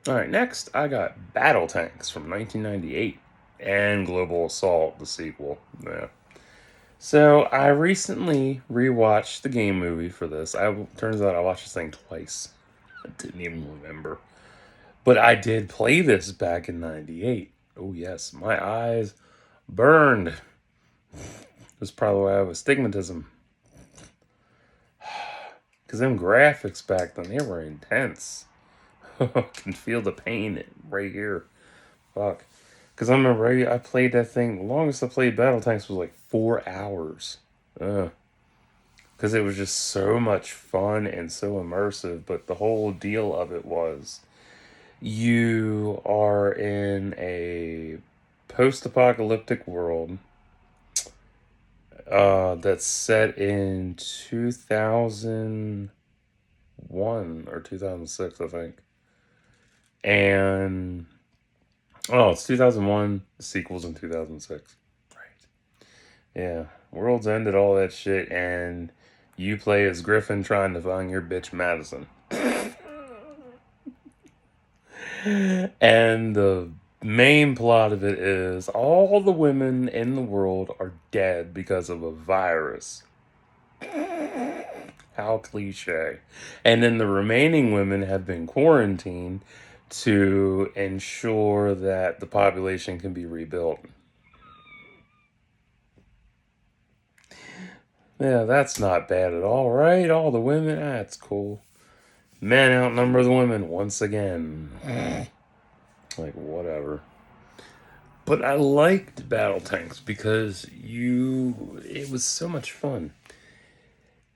All right, next I got BattleTanx from 1998 and Global Assault, the sequel. Yeah. So I recently rewatched the game movie for this. Turns out I watched this thing twice. I didn't even remember. But I did play this back in 98. Oh yes, my eyes burned. That's probably why I have astigmatism. Because them graphics back then, they were intense. I can feel the pain right here. Fuck. Because I remember I played that thing. The longest I played Battle Tanks was like 4 hours. Because it was just so much fun and so immersive. But the whole deal of it was you are in a post apocalyptic world that's set in 2001 or 2006, I think. And oh, it's 2001. The sequel's in 2006. Right. Yeah. World's ended, all that shit, and you play as Griffin trying to find your bitch Madison. And the main plot of it is all the women in the world are dead because of a virus. How cliche. And then the remaining women have been quarantined to ensure that the population can be rebuilt. Yeah, that's not bad at all, right? All the women, that's cool. Men outnumber the women once again. Like, whatever. But I liked Battle Tanks because it was so much fun.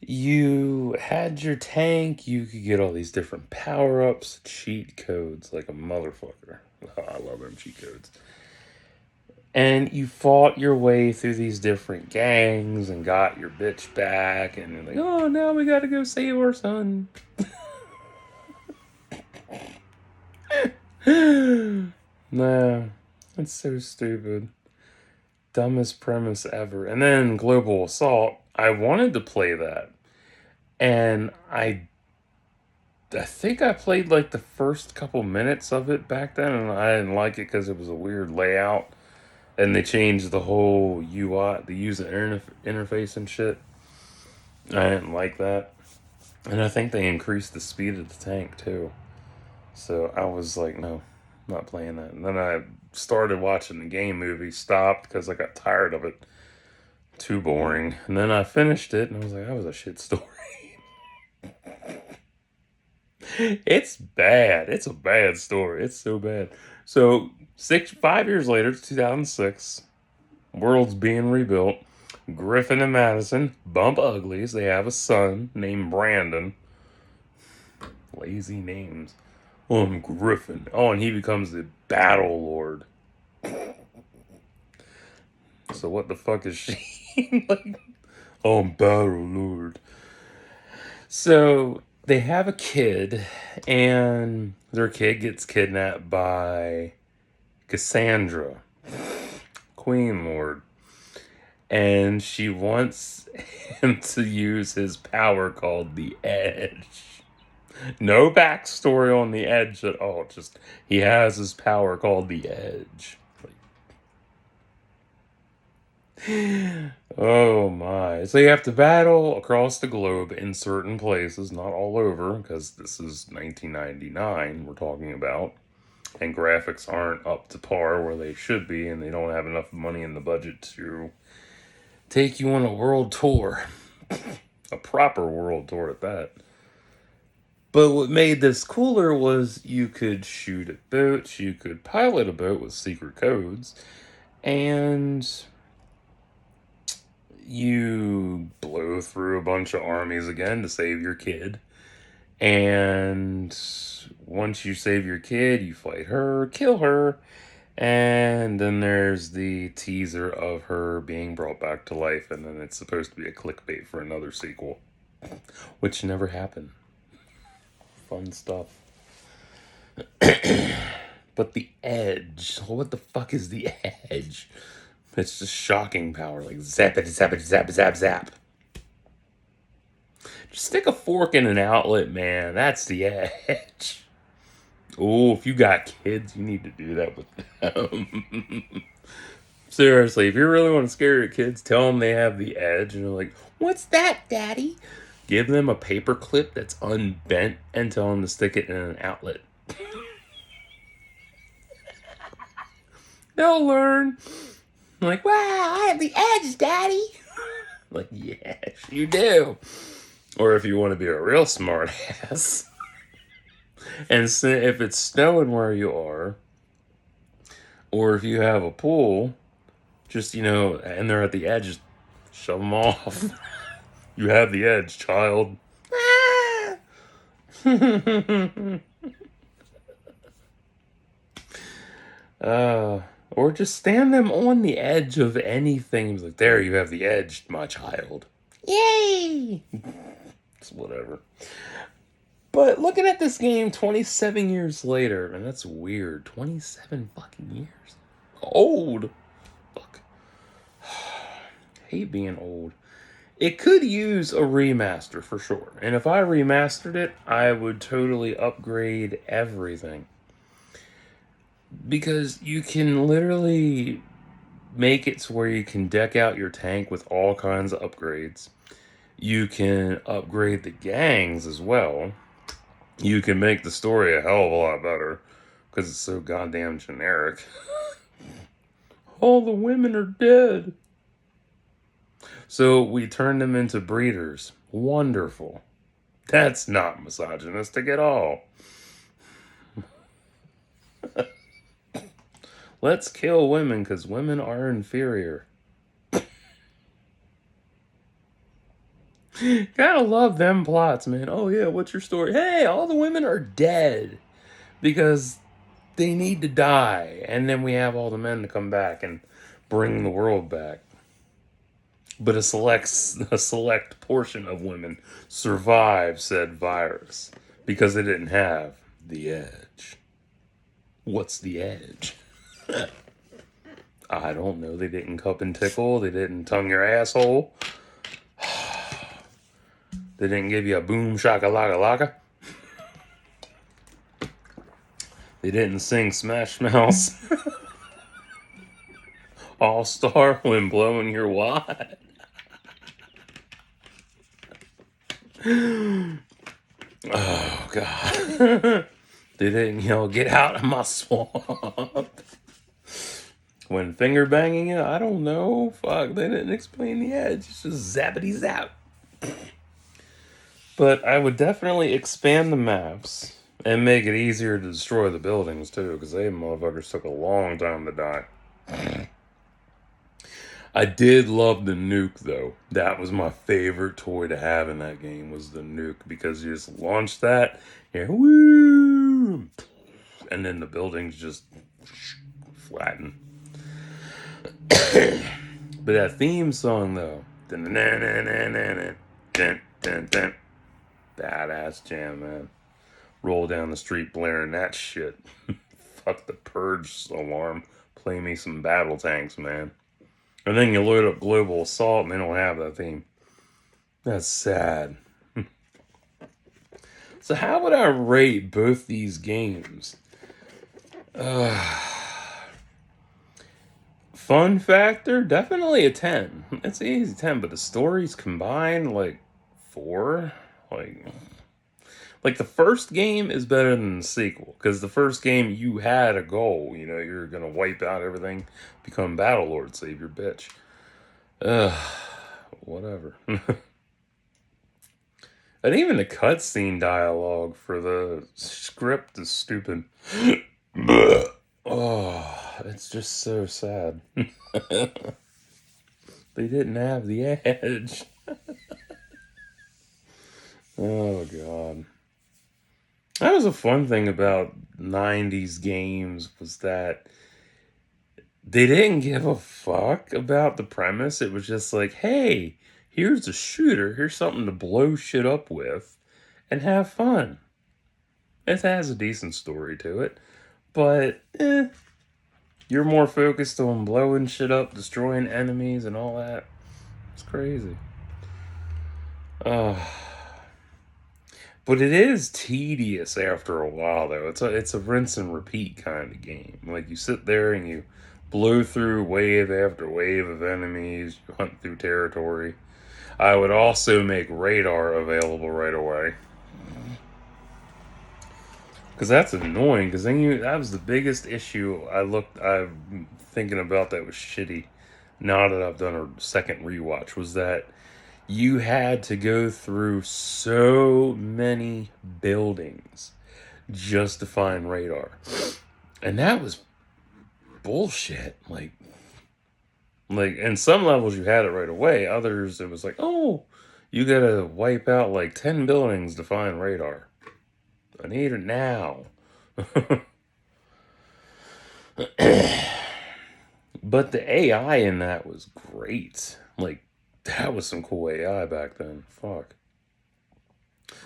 You had your tank, you could get all these different power ups, cheat codes like a motherfucker. Oh, I love them cheat codes. And you fought your way through these different gangs and got your bitch back. And you're like, oh, now we gotta go save our son. Nah, that's so stupid. Dumbest premise ever. And then Global Assault, I wanted to play that. And I think I played like the first couple minutes of it back then, and I didn't like it because it was a weird layout, and they changed the whole UI, the user interface and shit. I didn't like that, and I think they increased the speed of the tank too. So I was like, no, I'm not playing that. And then I started watching the game movie, stopped because I got tired of it. Too boring. And then I finished it, and I was like, that was a shit story. It's bad. It's a bad story. It's so bad. So 5 years later, 2006, world's being rebuilt. Griffin and Madison bump uglies. They have a son named Brandon. Lazy names. Griffin. Oh, and he becomes the Battle Lord. So what the fuck is she? Like, I'm Battle Lord. So they have a kid, and their kid gets kidnapped by Cassandra, Queen Lord, and she wants him to use his power called the Edge. No backstory on the Edge at all. Just he has his power called the Edge. Oh my. So you have to battle across the globe in certain places, not all over, because this is 1999 we're talking about. And graphics aren't up to par where they should be, and they don't have enough money in the budget to take you on a world tour. A proper world tour at that. But what made this cooler was you could shoot at boats, you could pilot a boat with secret codes, and you blow through a bunch of armies again to save your kid. And once you save your kid, you fight her, kill her, and then there's the teaser of her being brought back to life, and then it's supposed to be a clickbait for another sequel, which never happened. Fun stuff. But the Edge, what the fuck is the Edge? It's just shocking power, like zap it, zap it, zap, zap, zap. Just stick a fork in an outlet, man. That's the Edge. Oh, if you got kids, you need to do that with them. Seriously, if you really want to scare your kids, tell them they have the edge, and they're like, "What's that, Daddy?" Give them a paper clip that's unbent and tell them to stick it in an outlet. They'll learn. Like, wow, I have the edge, Daddy. Like, yes, you do. Or if you want to be a real smart ass, and say if it's snowing where you are, or if you have a pool, just, and they're at the edge, just shove them off. You have the edge, child. Or just stand them on the edge of anything. It's like, there, you have the edge, my child. Yay! It's whatever. But looking at this game 27 years later, man, that's weird. 27 fucking years. Old. Fuck. Hate being old. It could use a remaster for sure. And if I remastered it, I would totally upgrade everything. Because you can literally make it to where you can deck out your tank with all kinds of upgrades. You can upgrade the gangs as well. You can make the story a hell of a lot better because it's so goddamn generic. All the women are dead. So we turned them into breeders. Wonderful. That's not misogynistic at all. Let's kill women because women are inferior. Gotta love them plots, man. Oh yeah, what's your story? Hey, all the women are dead because they need to die. And then we have all the men to come back and bring the world back. But a select portion of women survive said virus because they didn't have the edge. What's the edge? I don't know. They didn't cup and tickle. They didn't tongue your asshole. They didn't give you a boom shakalaka laka. They didn't sing Smash Mouth All Star when blowing your wad. Oh God. They didn't yell, "Get out of my swamp." When finger banging it, I don't know. Fuck, they didn't explain the edge. It's just zappity zap. But I would definitely expand the maps and make it easier to destroy the buildings too, because they motherfuckers took a long time to die. I did love the nuke though. That was my favorite toy to have in that game was the nuke, because you just launch that, woo, and then the buildings just flatten. But that theme song though, badass jam, man. Roll down the street blaring that shit. Fuck the purge alarm. Play me some BattleTanx, man. And then you load up Global Assault and they don't have that theme. That's sad. So how would I rate both these games? Fun factor? Definitely a 10. It's an easy 10, but the stories combined, like 4. Like the first game is better than the sequel, because the first game you had a goal. You're gonna wipe out everything, become Battlelord, save your bitch. Whatever. And even the cutscene dialogue for the script is stupid. Oh, it's just so sad. They didn't have the edge. Oh God. That was a fun thing about 90s games, was that they didn't give a fuck about the premise. It was just like, hey, here's a shooter. Here's something to blow shit up with and have fun. It has a decent story to it. But, you're more focused on blowing shit up, destroying enemies and all that. It's crazy. But it is tedious after a while, though. It's a rinse and repeat kind of game. Like, you sit there and you blow through wave after wave of enemies, you hunt through territory. I would also make radar available right away. Because that's annoying, because that was the biggest issue I'm thinking about that was shitty. Now that I've done a second rewatch, was that you had to go through so many buildings just to find radar. And that was bullshit. Like in some levels you had it right away. Others it was like, oh, you gotta wipe out like 10 buildings to find radar. I need it now. But the AI in that was great. Like, that was some cool AI back then. Fuck.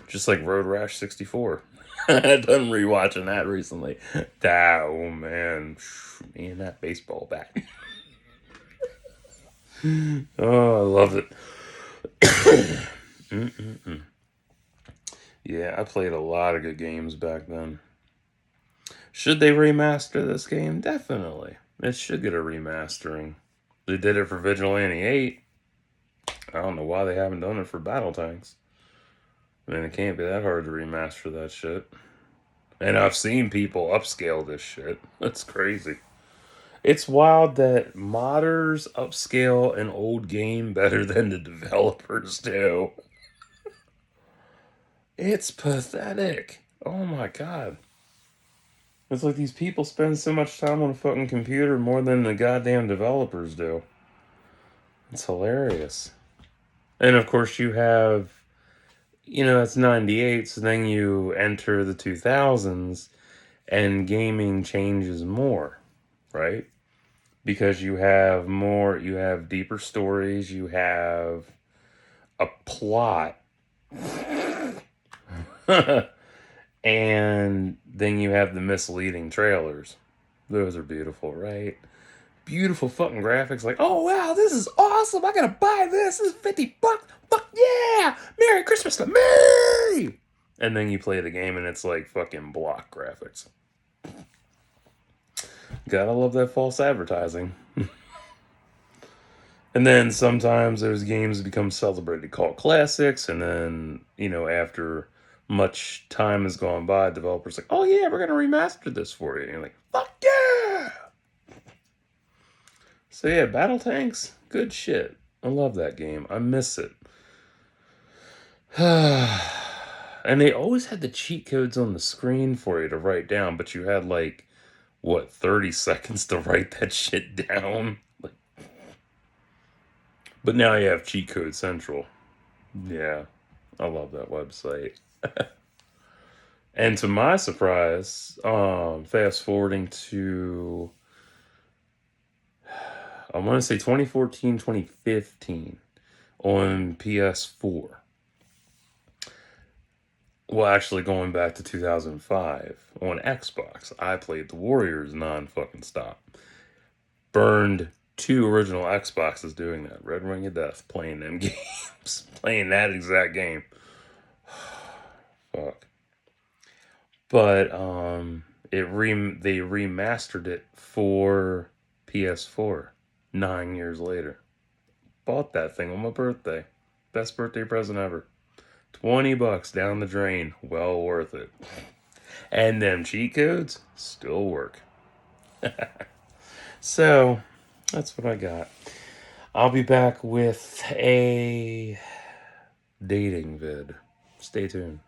Just like Road Rash 64. I've done rewatching that recently. Oh man. Me and that baseball bat. Oh, I love it. Mm-mm-mm. Yeah, I played a lot of good games back then. Should they remaster this game? Definitely. It should get a remastering. They did it for Vigilante 8. I don't know why they haven't done it for BattleTanx. I mean, it can't be that hard to remaster that shit. And I've seen people upscale this shit. That's crazy. It's wild that modders upscale an old game better than the developers do. It's pathetic. Oh my god. It's like these people spend so much time on a fucking computer more than the goddamn developers do. It's hilarious. And of course, you have, it's 98, so then you enter the 2000s and gaming changes more, right? Because you have deeper stories, you have a plot, and then you have the misleading trailers. Those are beautiful, right? Beautiful fucking graphics, like, oh wow, this is awesome, I gotta buy this, this is 50 bucks, fuck yeah, Merry Christmas to me! And then you play the game and it's like fucking block graphics. Gotta love that false advertising. And then sometimes those games become celebrated cult classics, and then, after much time has gone by, developers like, oh yeah, we're gonna remaster this for you. And you're like, fuck yeah! So yeah, BattleTanx, good shit. I love that game. I miss it. And they always had the cheat codes on the screen for you to write down, but you had 30 seconds to write that shit down? But now you have Cheat Code Central. Yeah, I love that website. And to my surprise, fast forwarding to, I want to say 2014, 2015 on PS4. Well, actually, going back to 2005 on Xbox, I played the Warriors non-fucking stop. Burned 2 original Xboxes doing that. Red Ring of Death, playing them games. Playing that exact game. Fuck. But they remastered it for PS4 9 years later. Bought that thing on my birthday. Best birthday present ever. $20 down the drain. Well worth it. And them cheat codes still work. So, that's what I got. I'll be back with a dating vid. Stay tuned.